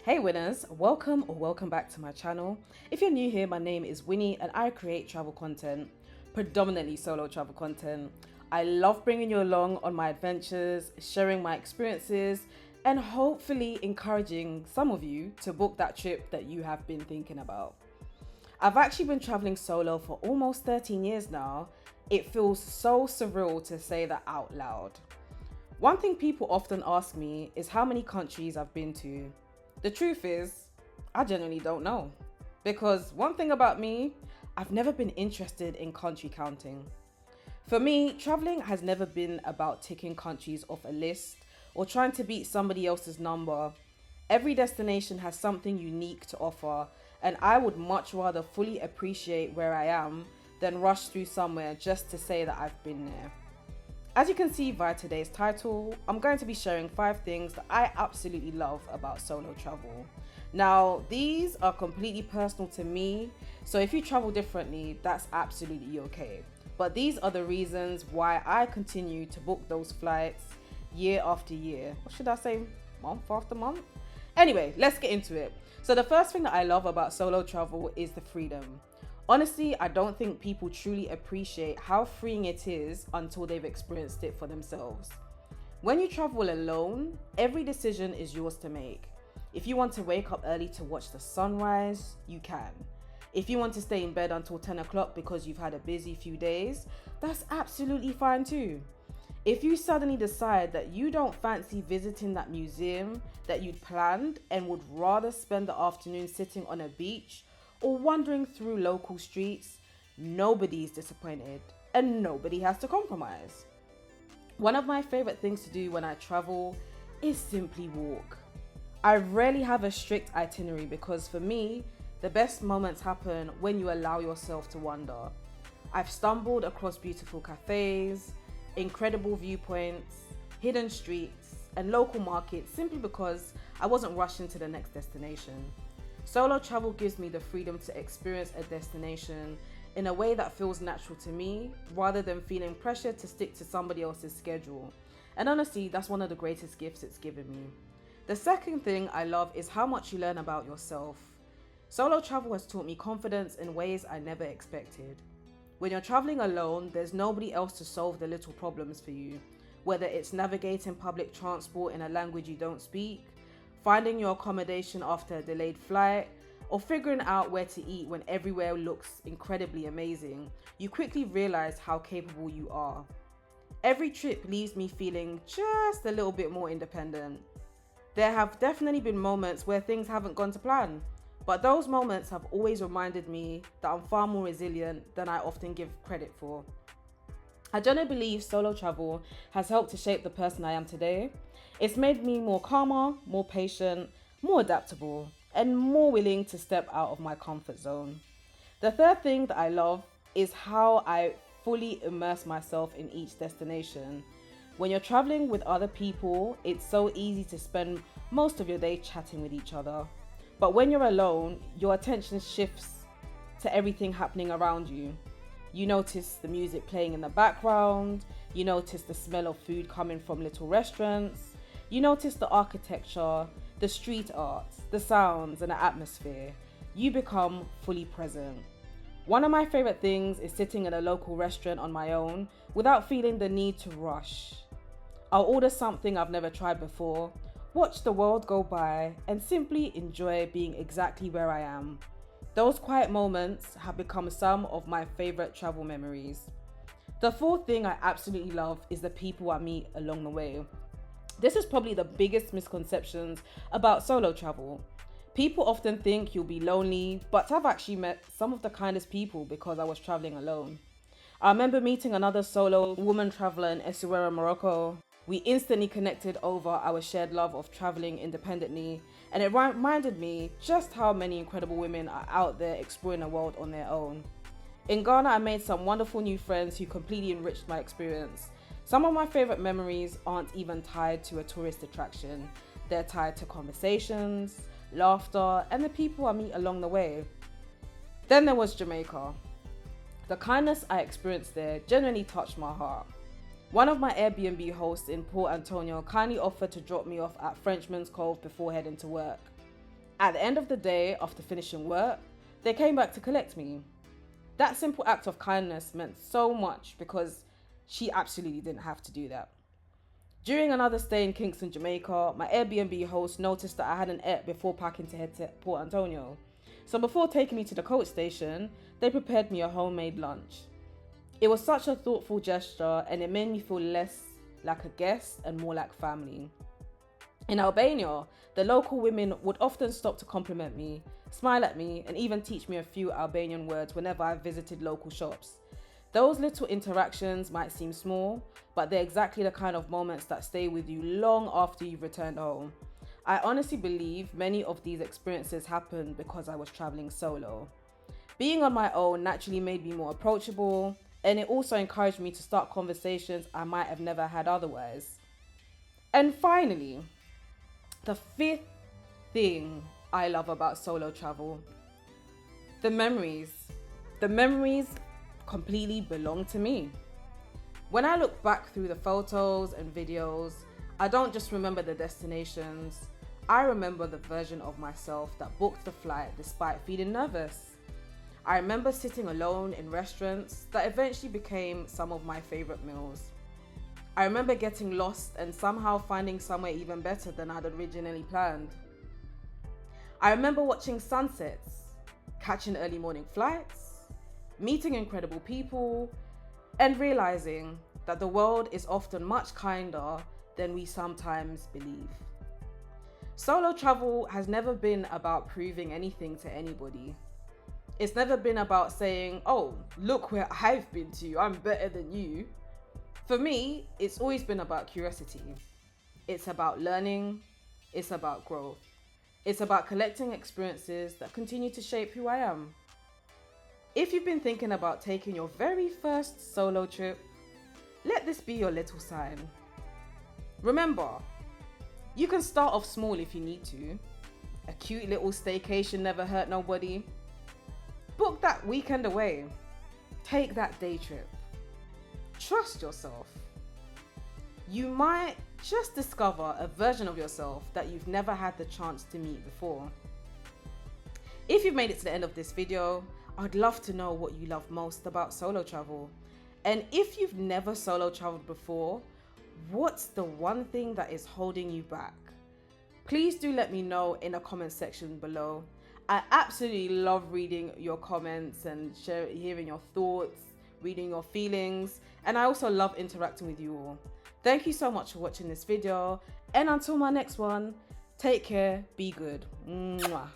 Hey winners, welcome or welcome back to my channel. If you're new here, my name is Winnie and I create travel content, predominantly solo travel content. I love bringing you along on my adventures, sharing my experiences, and hopefully encouraging some of you to book that trip that you have been thinking about. I've actually been traveling solo for almost 13 years now. It feels so surreal to say that out loud. One thing people often ask me is how many countries I've been to. The truth is, I genuinely don't know. Because one thing about me, I've never been interested in country counting. For me, traveling has never been about ticking countries off a list or trying to beat somebody else's number. Every destination has something unique to offer, and I would much rather fully appreciate where I am than rush through somewhere just to say that I've been there. As you can see via today's title, I'm going to be sharing 5 things that I absolutely love about solo travel. Now, these are completely personal to me, so if you travel differently, that's absolutely okay. But these are the reasons why I continue to book those flights year after year. Or should I say month after month? Anyway, let's get into it. So the first thing that I love about solo travel is the freedom. Honestly, I don't think people truly appreciate how freeing it is until they've experienced it for themselves. When you travel alone, every decision is yours to make. If you want to wake up early to watch the sunrise, you can. If you want to stay in bed until 10 o'clock because you've had a busy few days, that's absolutely fine too. If you suddenly decide that you don't fancy visiting that museum that you'd planned and would rather spend the afternoon sitting on a beach or wandering through local streets, nobody's disappointed and nobody has to compromise. One of my favorite things to do when I travel is simply walk. I rarely have a strict itinerary because for me, the best moments happen when you allow yourself to wander. I've stumbled across beautiful cafes, incredible viewpoints, hidden streets, and local markets simply because I wasn't rushing to the next destination. Solo travel gives me the freedom to experience a destination in a way that feels natural to me rather than feeling pressure to stick to somebody else's schedule. And honestly, that's one of the greatest gifts it's given me. The second thing I love is how much you learn about yourself. Solo travel has taught me confidence in ways I never expected. When you're traveling alone, there's nobody else to solve the little problems for you, whether it's navigating public transport in a language you don't speak, finding your accommodation after a delayed flight, or figuring out where to eat when everywhere looks incredibly amazing. You quickly realize how capable you are. Every trip leaves me feeling just a little bit more independent. There have definitely been moments where things haven't gone to plan, but those moments have always reminded me that I'm far more resilient than I often give credit for. I genuinely believe solo travel has helped to shape the person I am today. It's made me more calmer, more patient, more adaptable, and more willing to step out of my comfort zone. The third thing that I love is how I fully immerse myself in each destination. When you're traveling with other people, it's so easy to spend most of your day chatting with each other. But when you're alone, your attention shifts to everything happening around you. You notice the music playing in the background, you notice the smell of food coming from little restaurants, you notice the architecture, the street art, the sounds, and the atmosphere. You become fully present. One of my favorite things is sitting in a local restaurant on my own without feeling the need to rush. I'll order something I've never tried before, watch the world go by, and simply enjoy being exactly where I am. Those quiet moments have become some of my favorite travel memories. The fourth thing I absolutely love is the people I meet along the way. This is probably the biggest misconceptions about solo travel. People often think you'll be lonely, but I've actually met some of the kindest people because I was traveling alone. I remember meeting another solo woman traveler in Essaouira, Morocco. We instantly connected over our shared love of traveling independently, and it reminded me just how many incredible women are out there exploring the world on their own. In Ghana, I made some wonderful new friends who completely enriched my experience. Some of my favorite memories aren't even tied to a tourist attraction. They're tied to conversations, laughter, and the people I meet along the way. Then there was Jamaica. The kindness I experienced there genuinely touched my heart. One of my Airbnb hosts in Port Antonio kindly offered to drop me off at Frenchman's Cove before heading to work. At the end of the day, after finishing work, they came back to collect me. That simple act of kindness meant so much because she absolutely didn't have to do that. During another stay in Kingston, Jamaica, my Airbnb host noticed that I hadn't ate before packing to head to Port Antonio. So before taking me to the coach station, they prepared me a homemade lunch. It was such a thoughtful gesture and it made me feel less like a guest and more like family. In Albania, the local women would often stop to compliment me, smile at me, and even teach me a few Albanian words whenever I visited local shops. Those little interactions might seem small, but they're exactly the kind of moments that stay with you long after you've returned home. I honestly believe many of these experiences happened because I was traveling solo. Being on my own naturally made me more approachable, and it also encouraged me to start conversations I might have never had otherwise. And finally, the fifth thing I love about solo travel: the memories. The memories completely belong to me. When I look back through the photos and videos, I don't just remember the destinations, I remember the version of myself that booked the flight despite feeling nervous. I remember sitting alone in restaurants that eventually became some of my favorite meals. I remember getting lost and somehow finding somewhere even better than I'd originally planned. I remember watching sunsets, catching early morning flights, meeting incredible people, and realizing that the world is often much kinder than we sometimes believe. Solo travel has never been about proving anything to anybody. It's never been about saying, oh, look where I've been to, I'm better than you. For me, it's always been about curiosity. It's about learning. It's about growth. It's about collecting experiences that continue to shape who I am. If you've been thinking about taking your very first solo trip, let this be your little sign. Remember, you can start off small if you need to. A cute little staycation never hurt nobody. Book that weekend away. Take that day trip. Trust yourself. You might just discover a version of yourself that you've never had the chance to meet before. If you've made it to the end of this video, I'd love to know what you love most about solo travel. And if you've never solo traveled before, what's the one thing that is holding you back? Please do let me know in the comment section below. I absolutely love reading your comments and hearing your thoughts, reading your feelings, and I also love interacting with you all. Thank you so much for watching this video, and until my next one, take care, be good. Mwah.